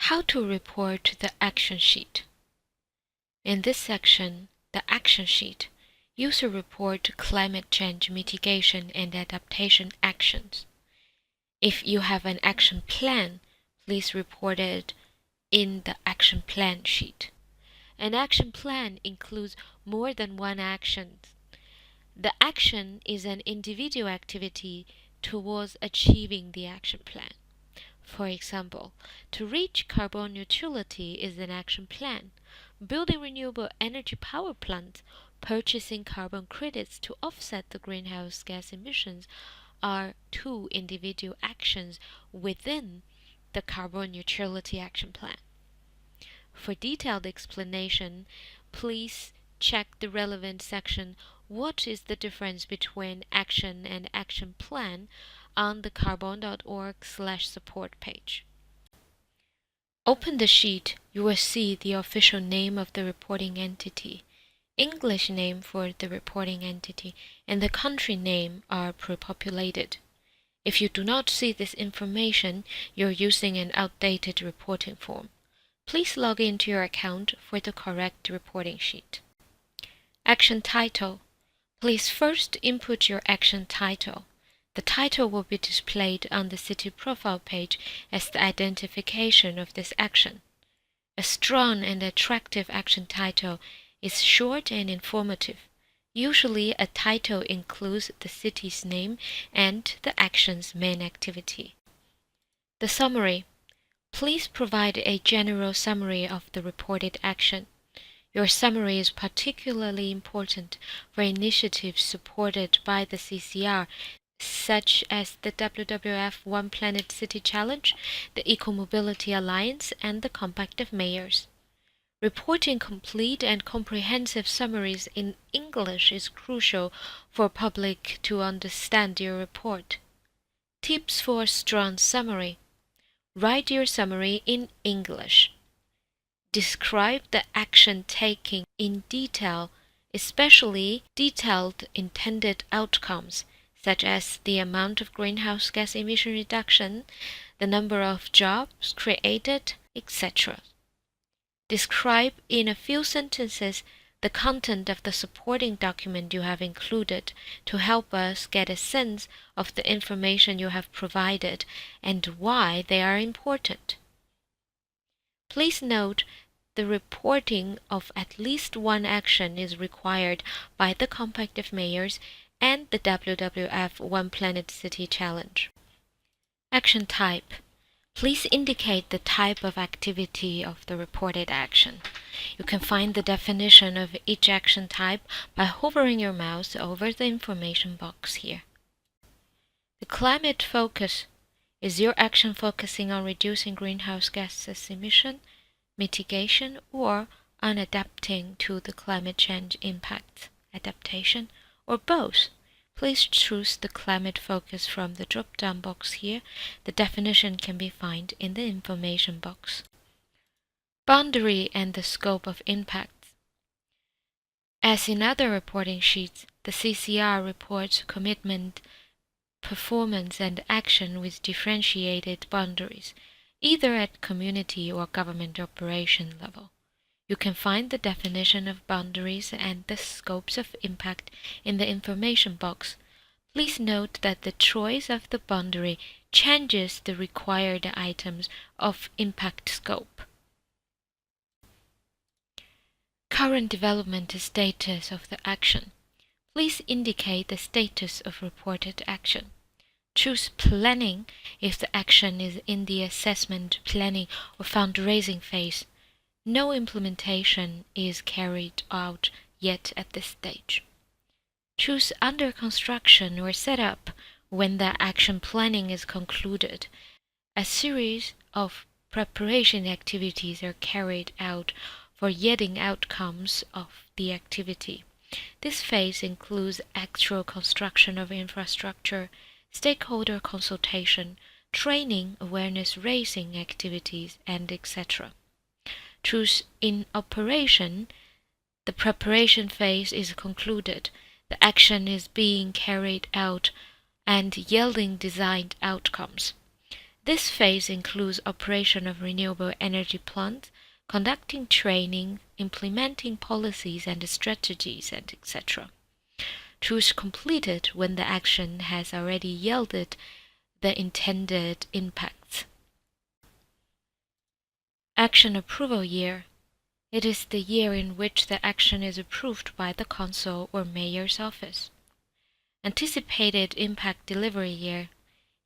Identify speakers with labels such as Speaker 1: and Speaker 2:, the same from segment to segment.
Speaker 1: How to report the action sheet. In this section, the action sheet, user report climate change mitigation and adaptation actions. If you have an action plan, please report it in the action plan sheet. An action plan includes more than one action. The action is an individual activity towards achieving the action plan. For example, to reach carbon neutrality is an action plan. Building renewable energy power plants, purchasing carbon credits to offset the greenhouse gas emissions are two individual actions within the carbon neutrality action plan. For detailed explanation, please check the relevant section What is the difference between action and action plan on the carbonn.org/support page. Open the sheet, you will see the official name of the reporting entity, English name for the reporting entity, and the country name are pre-populated. If you do not see this information, you're using an outdated reporting form. Please log into your account for the correct reporting sheet. Action title. Please first input your action title. The title will be displayed on the city profile page as the identification of this action. A strong and attractive action title is short and informative. Usually, a title includes the city's name and the action's main activity. The summary. Please provide a general summary of the reported action. Your summary is particularly important for initiatives supported by the CCR, such as the WWF One Planet City Challenge, the Eco-Mobility Alliance, and the Compact of Mayors. Reporting complete and comprehensive summaries in English is crucial for public to understand your report. Tips for a strong summary. Write your summary in English. Describe the action taken in detail, especially detailed intended outcomes, such as the amount of greenhouse gas emission reduction, the number of jobs created, etc. Describe in a few sentences the content of the supporting document you have included to help us get a sense of the information you have provided and why they are important. Please note the reporting of at least one action is required by the Compact of Mayors and the WWF One Planet City Challenge. Action type. Please indicate the type of activity of the reported action. You can find the definition of each action type by hovering your mouse over the information box here. The climate focus. Is your action focusing on reducing greenhouse gases emission, mitigation, or on adapting to the climate change impacts, adaptation, or both? Please choose the climate focus from the drop-down box here. The definition can be found in the information box. Boundary and the scope of impacts. As in other reporting sheets, the CCR reports commitment, performance, and action with differentiated boundaries, either at community or government operation level. You can find the definition of boundaries and the scopes of impact in the information box. Please note that the choice of the boundary changes the required items of impact scope. Current development status of the action. Please indicate the status of reported action. Choose planning if the action is in the assessment, planning, or fundraising phase. No implementation is carried out yet at this stage. Choose under construction or setup when the action planning is concluded. A series of preparation activities are carried out for yielding outcomes of the activity. This phase includes actual construction of infrastructure, stakeholder consultation, training, awareness raising activities, and etc. Choose in operation. The preparation phase is concluded. The action is being carried out and yielding designed outcomes. This phase includes operation of renewable energy plants, conducting training, implementing policies and strategies, and etc. Choose completed when the action has already yielded the intended impacts. Action approval year. It is the year in which the action is approved by the Council or Mayor's office. Anticipated impact delivery year.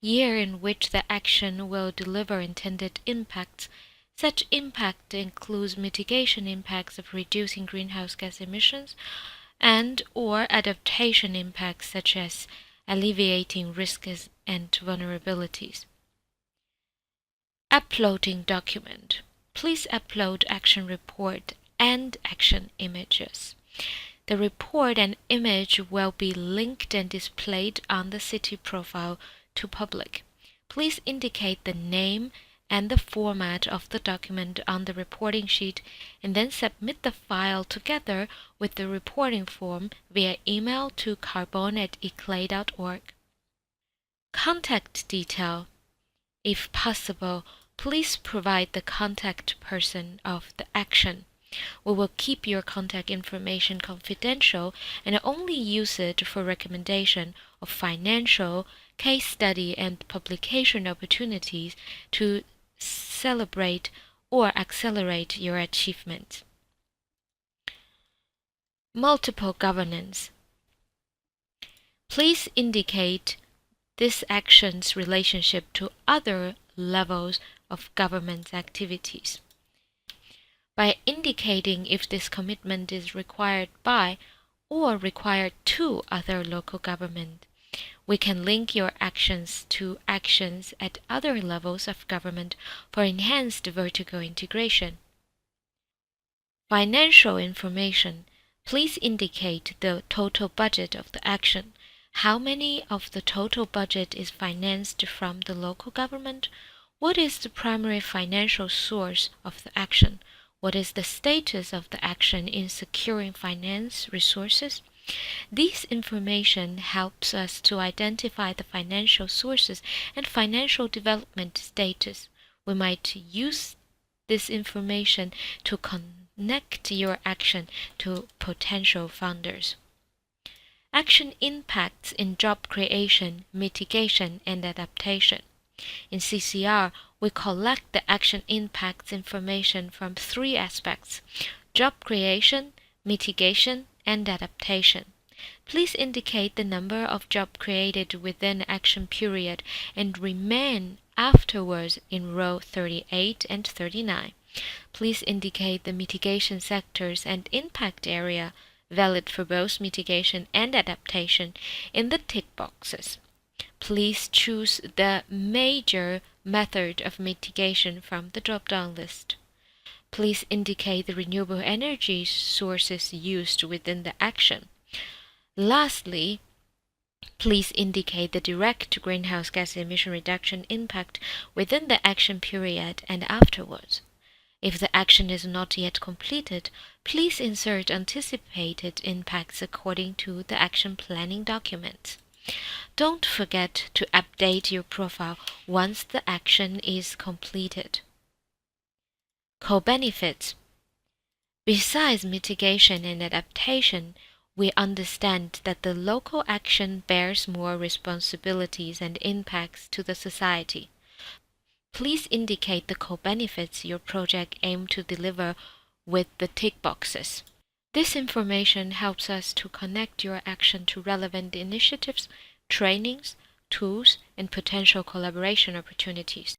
Speaker 1: Year in which the action will deliver intended impacts. Such impact includes mitigation impacts of reducing greenhouse gas emissions and/or adaptation impacts such as alleviating risks and vulnerabilities. Uploading document. Please upload action report and action images. The report and image will be linked and displayed on the city profile to public. Please indicate the name and the format of the document on the reporting sheet and then submit the file together with the reporting form via email to carbonn@eclay.org. Contact detail. If possible, please provide the contact person of the action. We will keep your contact information confidential and only use it for recommendation of financial, case study, and publication opportunities to celebrate or accelerate your achievements. Multiple governance. Please indicate this action's relationship to other levels of government activities. By indicating if this commitment is required by or required to other local government, we can link your actions to actions at other levels of government for enhanced vertical integration. Financial information. Please indicate the total budget of the action. How many of the total budget is financed from the local government? What is the primary financial source of the action? What is the status of the action in securing finance resources? This information helps us to identify the financial sources and financial development status. We might use this information to connect your action to potential funders. Action impacts in job creation, mitigation, and adaptation. In CCR, we collect the action impacts information from three aspects: job creation, mitigation, and adaptation. Please indicate the number of jobs created within action period and remain afterwards in row 38 and 39. Please indicate the mitigation sectors and impact area, valid for both mitigation and adaptation, in the tick boxes. Please choose the major method of mitigation from the drop-down list. Please indicate the renewable energy sources used within the action. Lastly, please indicate the direct greenhouse gas emission reduction impact within the action period and afterwards. If the action is not yet completed, please insert anticipated impacts according to the action planning document. Don't forget to update your profile once the action is completed. Co-benefits. Besides mitigation and adaptation, we understand that the local action bears more responsibilities and impacts to the society. Please indicate the co-benefits your project aims to deliver with the tick boxes. This information helps us to connect your action to relevant initiatives, trainings, tools, and potential collaboration opportunities.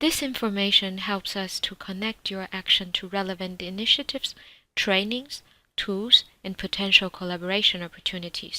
Speaker 1: This information helps us to connect your action to relevant initiatives, trainings, tools, and potential collaboration opportunities.